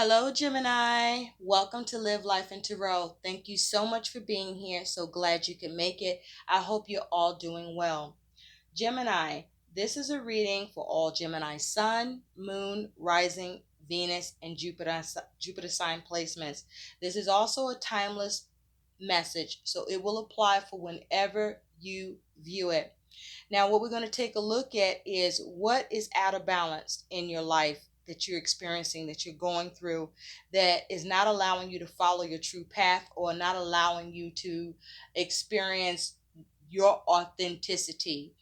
Hello, Gemini. Welcome to Live Life in Tarot. Thank you so much for being here. So glad you can make it. I hope you're all doing well. Gemini, this is a reading for all Gemini Sun, Moon, Rising, Venus, and Jupiter sign placements. This is also a timeless message, so it will apply for whenever you view it. Now, what we're going to take a look at is what is out of balance in your life that you're experiencing, that you're going through, that is not allowing you to follow your true path or not allowing you to experience your authenticity,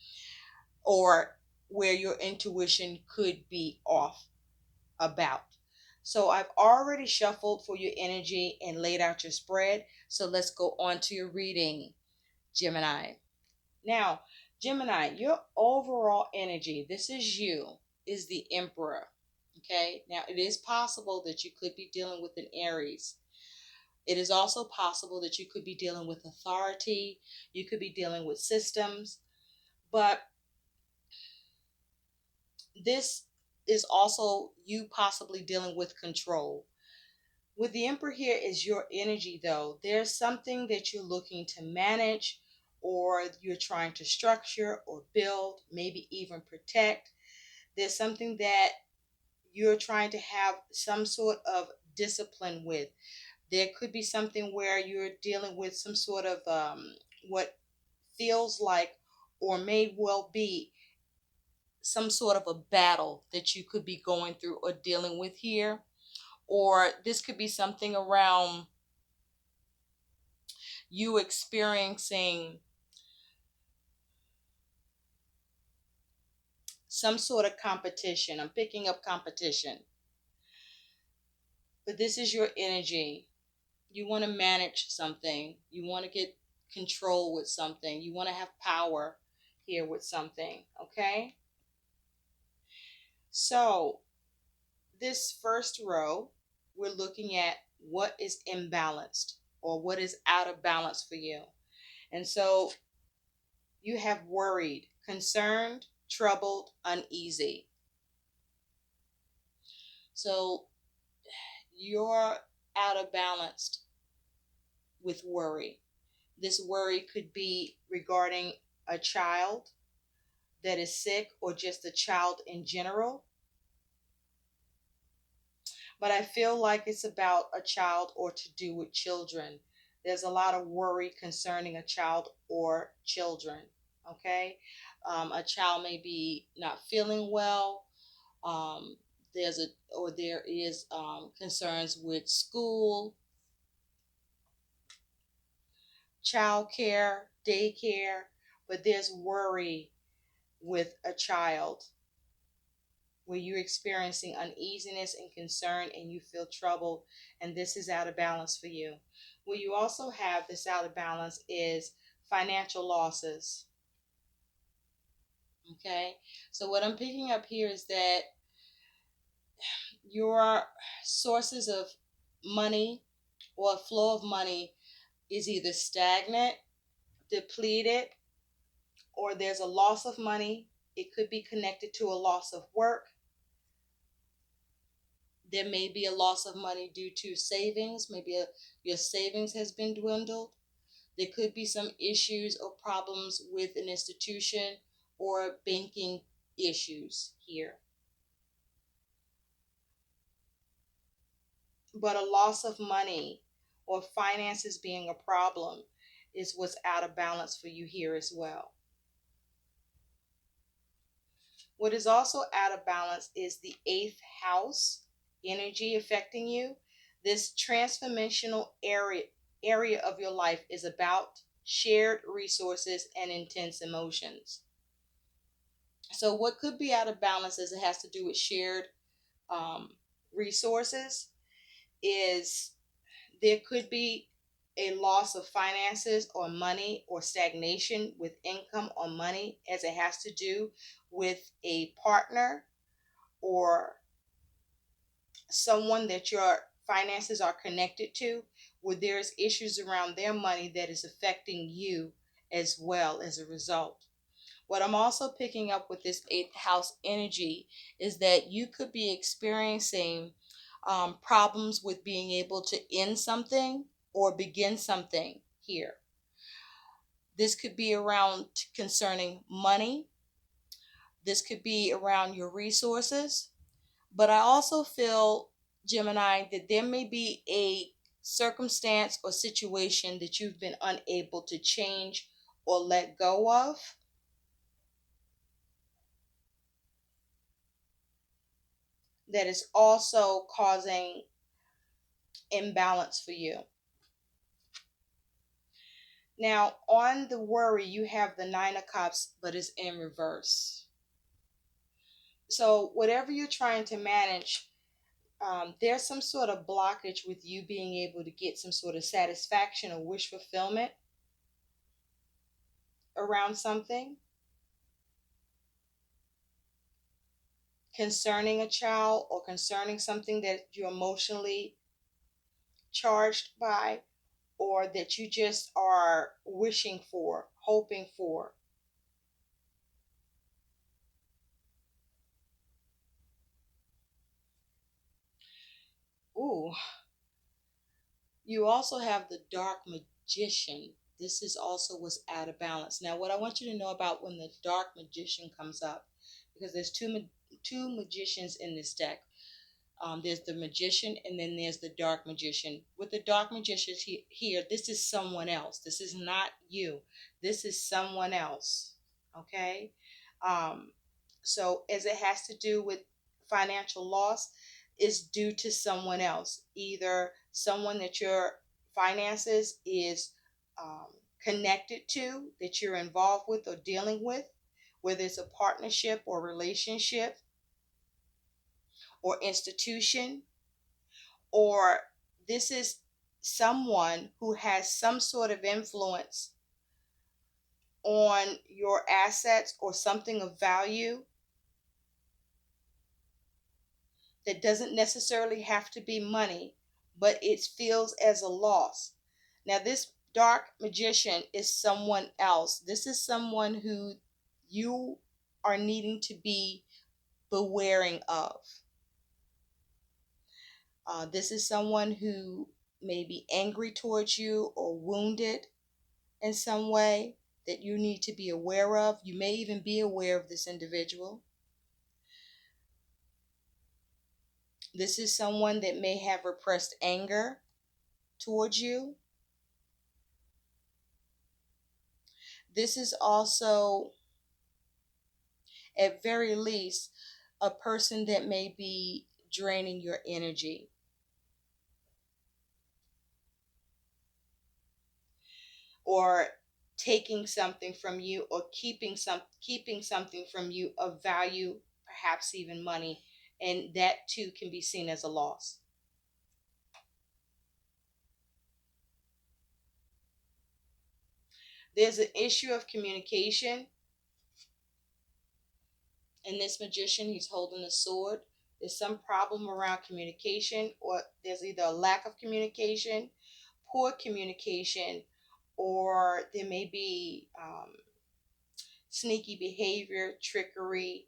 or where your intuition could be off about. So I've already shuffled for your energy and laid out your spread. So let's go on to your reading, Gemini. Now, Gemini, your overall energy, this is you, is the Emperor. Okay. Now, it is possible that you could be dealing with an Aries. It is also possible that you could be dealing with authority. You could be dealing with systems. But this is also you possibly dealing with control. With the Emperor here is your energy, though. There's something that you're looking to manage, or you're trying to structure or build, maybe even protect. There's something that you're trying to have some sort of discipline with. There could be something where you're dealing with some sort of what feels like, or may well be, some sort of a battle that you could be going through or dealing with here. Or this could be something around you experiencing some sort of competition. I'm picking up competition. But this is your energy. You want to manage something. You want to get control with something. You want to have power here with something. Okay? So, this first row, we're looking at what is imbalanced or what is out of balance for you. And so, you have worried, concerned, troubled, uneasy. So you're out of balance with worry. This worry could be regarding a child that is sick or just a child in general. But I feel like it's about a child or to do with children. There's a lot of worry concerning a child or children. Okay? A child may be not feeling well. Um, there is concerns with school, child care, daycare, but there's worry with a child where you're experiencing uneasiness and concern and you feel troubled, and this is out of balance for you. What you also have this out of balance is financial losses. Okay, so what I'm picking up here is that your sources of money or flow of money is either stagnant, depleted, or there's a loss of money. It could be connected to a loss of work. There may be a loss of money due to savings. Maybe your savings has been dwindled. There could be some issues or problems with an institution or banking issues here. But a loss of money or finances being a problem is what's out of balance for you here as well. What is also out of balance is the eighth house energy affecting you. This transformational area of your life is about shared resources and intense emotions. So what could be out of balance as it has to do with shared um, resources is there could be a loss of finances or money or stagnation with income or money as it has to do with a partner or someone that your finances are connected to, where there's issues around their money that is affecting you as well as a result. What I'm also picking up with this eighth house energy is that you could be experiencing problems with being able to end something or begin something here. This could be around concerning money. This could be around your resources. But I also feel, Gemini, that there may be a circumstance or situation that you've been unable to change or let go of that is also causing imbalance for you. Now, on the worry, you have the Nine of Cups, but it's in reverse. So, whatever you're trying to manage, there's some sort of blockage with you being able to get some sort of satisfaction or wish fulfillment around something concerning a child or concerning something that you're emotionally charged by or that you just are wishing for, hoping for. Ooh, you also have the dark magician. This is also what's out of balance. Now, what I want you to know about when the dark magician comes up, because there's two magicians in this deck. There's the magician, and then there's the dark magician. With the dark magician here, this is someone else. This is not you. This is someone else. Okay. Um, so as it has to do with financial loss, is due to someone else, either someone that your finances is um, connected to, that you're involved with or dealing with, whether it's a partnership or relationship or institution, or this is someone who has some sort of influence on your assets or something of value that doesn't necessarily have to be money, but it feels as a loss. Now, this dark magician is someone else. This is someone who you are needing to be bewaring of. This is someone who may be angry towards you or wounded in some way that you need to be aware of. You may even be aware of this individual. This is someone that may have repressed anger towards you. This is also, at very least, a person that may be draining your energy or taking something from you or keeping something from you of value, perhaps even money, and that too can be seen as a loss. There's an issue of communication. In this magician, he's holding a sword. There's some problem around communication, or there's either a lack of communication, poor communication, or there may be sneaky behavior, trickery.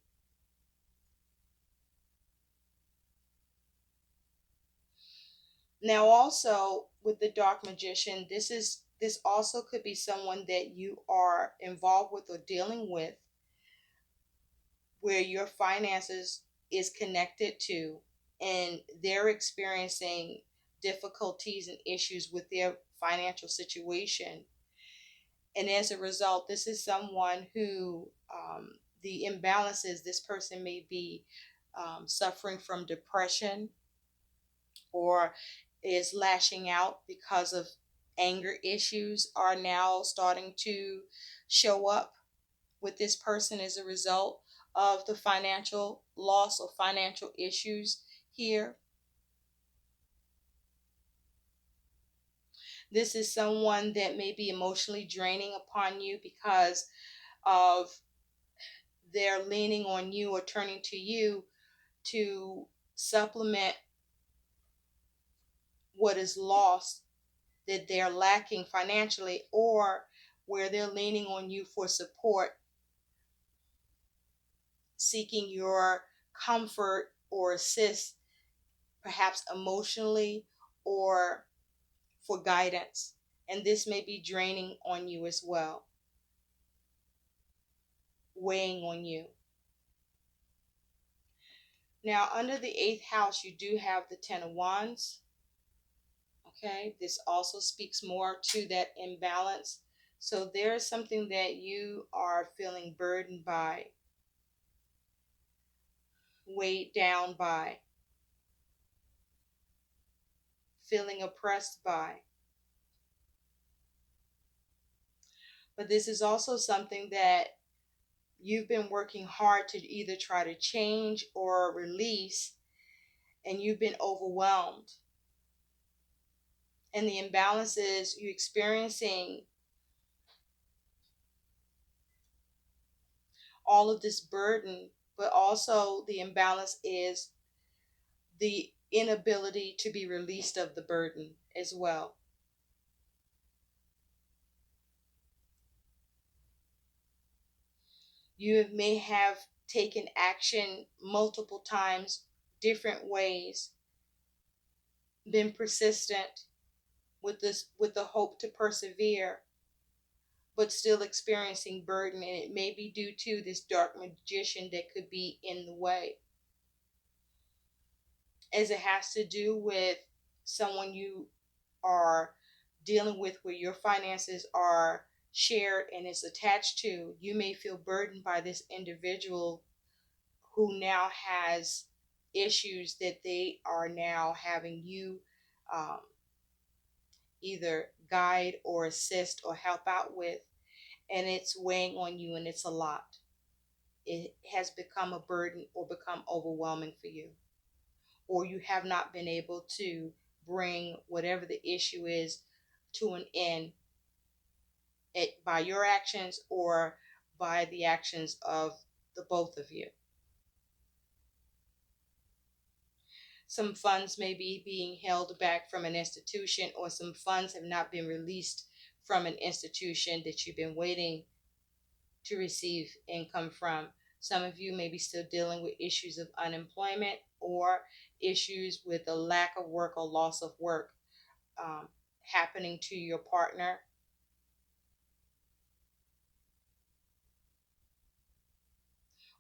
Now, also with the dark magician, this also could be someone that you are involved with or dealing with, where your finances is connected to, and they're experiencing difficulties and issues with their financial situation. And as a result, this is someone who, the imbalances, this person may be suffering from depression or is lashing out because of anger issues are now starting to show up with this person as a result of the financial loss or financial issues here. This is someone that may be emotionally draining upon you because of their leaning on you or turning to you to supplement what is lost that they're lacking financially, or where they're leaning on you for support, seeking your comfort or assist perhaps emotionally, or for guidance. And this may be draining on you as well, weighing on you. Now, under the eighth house, you do have the Ten of Wands. Okay, this also speaks more to that imbalance. So there is something that you are feeling burdened by, weighed down by, feeling oppressed by. But this is also something that you've been working hard to either try to change or release, and you've been overwhelmed. And the imbalance is you experiencing all of this burden, but also the imbalance is the inability to be released of the burden as well. You may have taken action multiple times, different ways, been persistent with the hope to persevere, but still experiencing burden, and it may be due to this dark magician that could be in the way, as it has to do with someone you are dealing with where your finances are shared and is attached to. You may feel burdened by this individual who now has issues that they are now having you um, either guide or assist or help out with, and it's weighing on you, and it's a lot. It has become a burden or become overwhelming for you, or you have not been able to bring whatever the issue is to an end by your actions or by the actions of the both of you. Some funds may be being held back from an institution, or some funds have not been released from an institution that you've been waiting to receive income from. Some of you may be still dealing with issues of unemployment or issues with a lack of work or loss of work happening to your partner,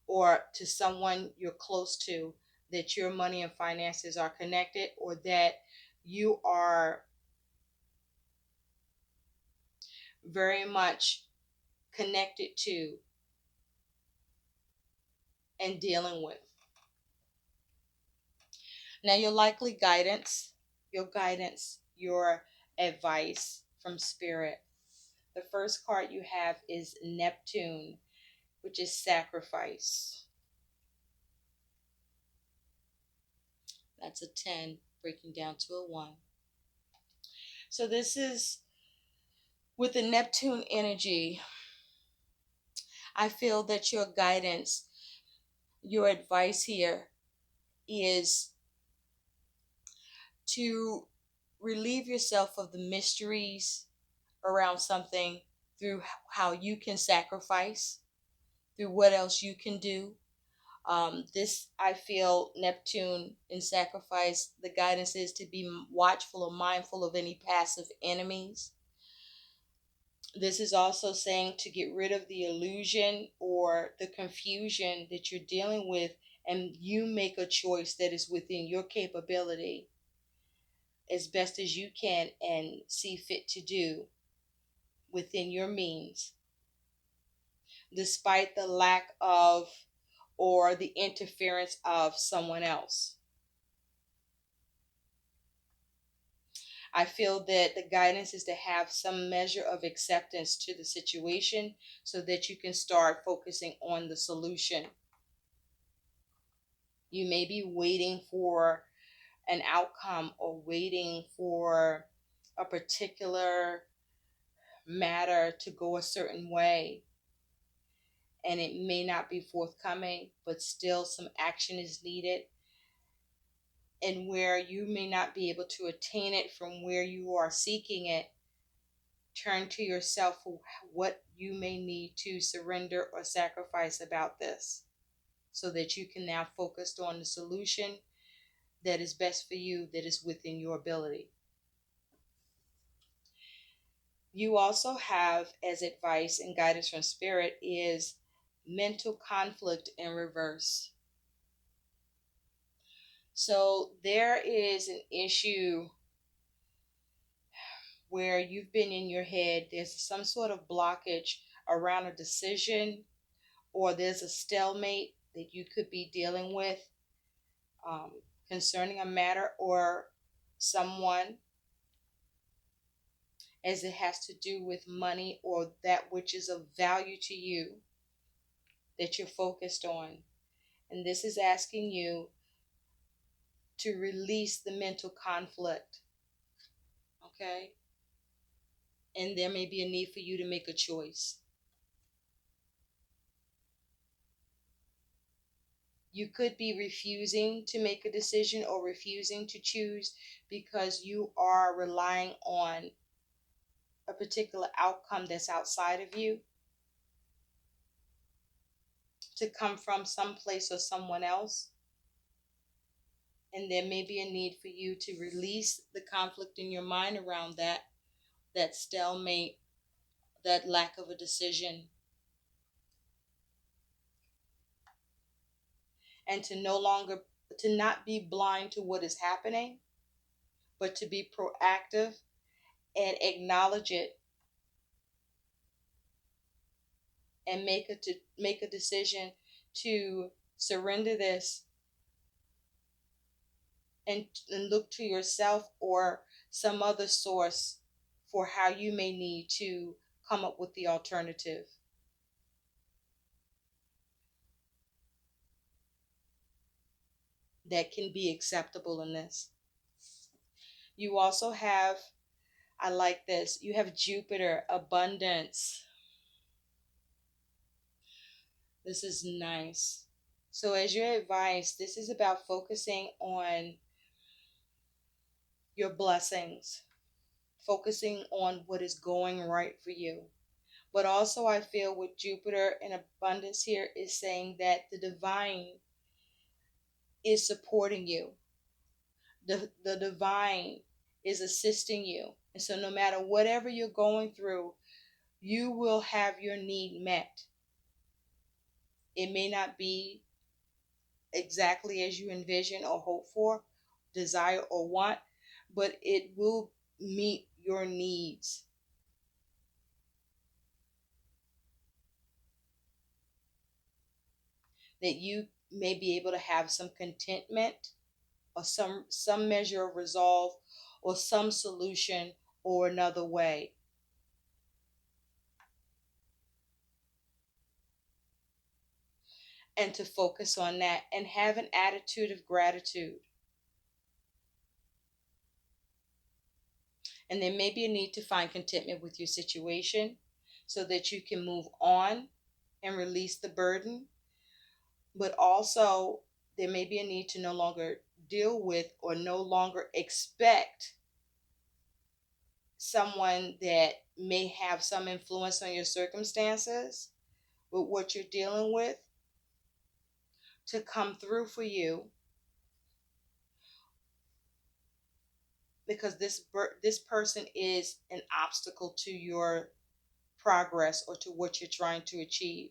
or to someone you're close to, that your money and finances are connected, or that you are very much connected to and dealing with. Now, your advice from Spirit. The first card you have is Neptune, which is sacrifice. That's a 10, breaking down to a 1. So this is with the Neptune energy. I feel that your guidance, your advice here is to relieve yourself of the mysteries around something through how you can sacrifice, through what else you can do. This, I feel, Neptune in sacrifice, the guidance is to be watchful or mindful of any passive enemies. This is also saying to get rid of the illusion or the confusion that you're dealing with, and you make a choice that is within your capability as best as you can and see fit to do within your means, despite the lack of or the interference of someone else. I feel that the guidance is to have some measure of acceptance to the situation so that you can start focusing on the solution. You may be waiting for an outcome or waiting for a particular matter to go a certain way, and it may not be forthcoming, but still some action is needed. And where you may not be able to attain it from where you are seeking it, turn to yourself for what you may need to surrender or sacrifice about this, so that you can now focus on the solution that is best for you, that is within your ability. You also have, as advice and guidance from spirit, is mental conflict in reverse. So there is an issue where you've been in your head, there's some sort of blockage around a decision, or there's a stalemate that you could be dealing with um, concerning a matter or someone, as it has to do with money or that which is of value to you that you're focused on. And this is asking you to release the mental conflict, okay? And there may be a need for you to make a choice. You could be refusing to make a decision or refusing to choose because you are relying on a particular outcome that's outside of you to come from someplace or someone else. And there may be a need for you to release the conflict in your mind around that stalemate, that lack of a decision, and to not be blind to what is happening, but to be proactive and acknowledge it and make a decision to surrender this, and look to yourself or some other source for how you may need to come up with the alternative that can be acceptable in this. You also have, I like this, you have Jupiter, abundance. This is nice. So, as your advice, this is about focusing on your blessings, focusing on what is going right for you. But also, I feel with Jupiter and abundance here is saying that the divine is supporting you, the divine is assisting you. And so, no matter whatever you're going through, you will have your need met. It may not be exactly as you envision or hope for, desire or want, but it will meet your needs. That you may be able to have some contentment or some measure of resolve or some solution or another way. And to focus on that and have an attitude of gratitude. And there may be a need to find contentment with your situation so that you can move on and release the burden. But also, there may be a need to no longer deal with or no longer expect someone that may have some influence on your circumstances with what you're dealing with to come through for you, because this person is an obstacle to your progress or to what you're trying to achieve.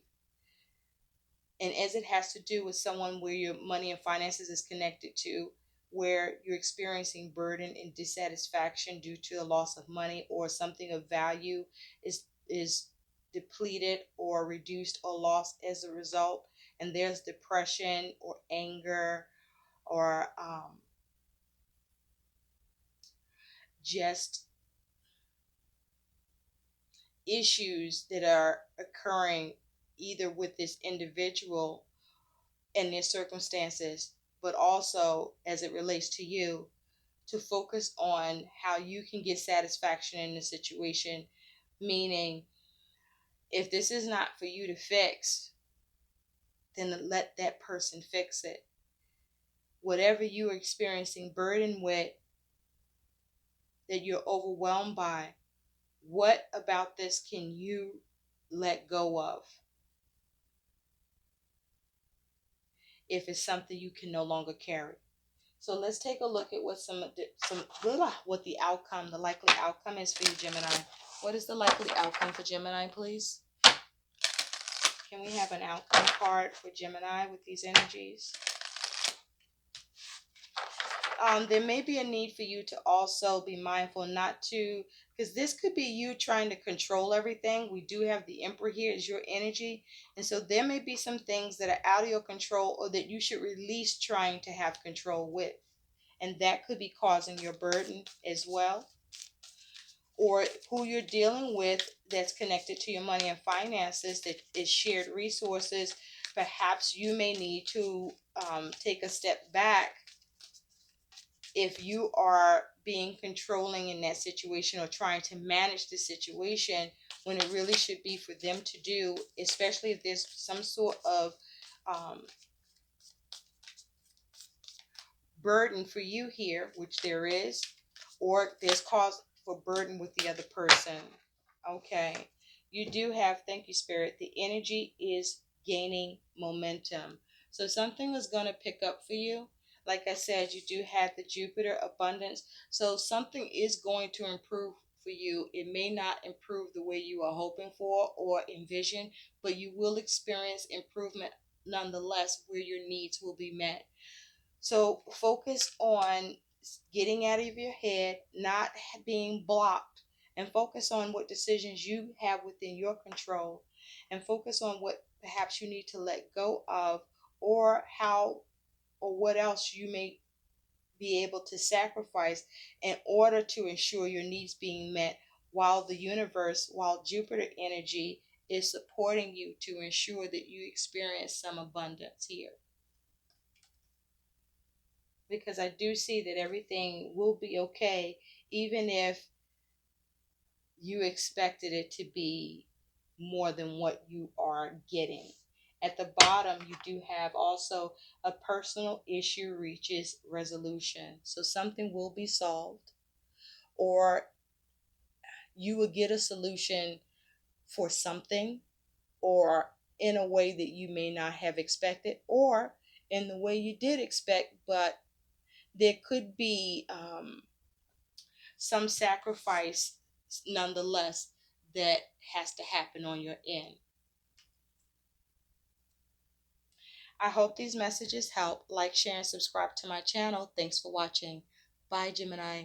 And as it has to do with someone where your money and finances is connected to, where you're experiencing burden and dissatisfaction due to a loss of money or something of value is depleted or reduced or lost as a result, and there's depression or anger or just issues that are occurring either with this individual and their circumstances, but also as it relates to you, to focus on how you can get satisfaction in the situation. Meaning, if this is not for you to fix, then let that person fix it. Whatever you're experiencing burden with, that you're overwhelmed by, what about this can you let go of? If it's something you can no longer carry. So let's take a look at what the outcome, the likely outcome is for you, Gemini. What is the likely outcome for Gemini, please? Can we have an outcome card for Gemini with these energies? There may be a need for you to also be mindful not to, because this could be you trying to control everything. We do have the Emperor here as your energy. And so there may be some things that are out of your control or that you should release trying to have control with. And that could be causing your burden as well. Or who you're dealing with that's connected to your money and finances, that is shared resources. Perhaps you may need to take a step back if you are being controlling in that situation or trying to manage the situation when it really should be for them to do, especially if there's some sort of um, burden for you here, which there is, or there's cause for burden with the other person. Okay. You do have, thank you, Spirit, the energy is gaining momentum. So something is going to pick up for you. Like I said, you do have the Jupiter abundance. So something is going to improve for you. It may not improve the way you are hoping for or envision, but you will experience improvement nonetheless where your needs will be met. So focus on getting out of your head, not being blocked, and focus on what decisions you have within your control, and focus on what perhaps you need to let go of, or how or what else you may be able to sacrifice in order to ensure your needs being met, while the universe, while Jupiter energy is supporting you to ensure that you experience some abundance here, because I do see that everything will be okay, even if you expected it to be more than what you are getting. At the bottom, you do have also a personal issue reaches resolution. So something will be solved, or you will get a solution for something, or in a way that you may not have expected, or in the way you did expect, but there could be some sacrifice nonetheless that has to happen on your end. I hope these messages help. Like, share, and subscribe to my channel. Thanks for watching. Bye, Gemini.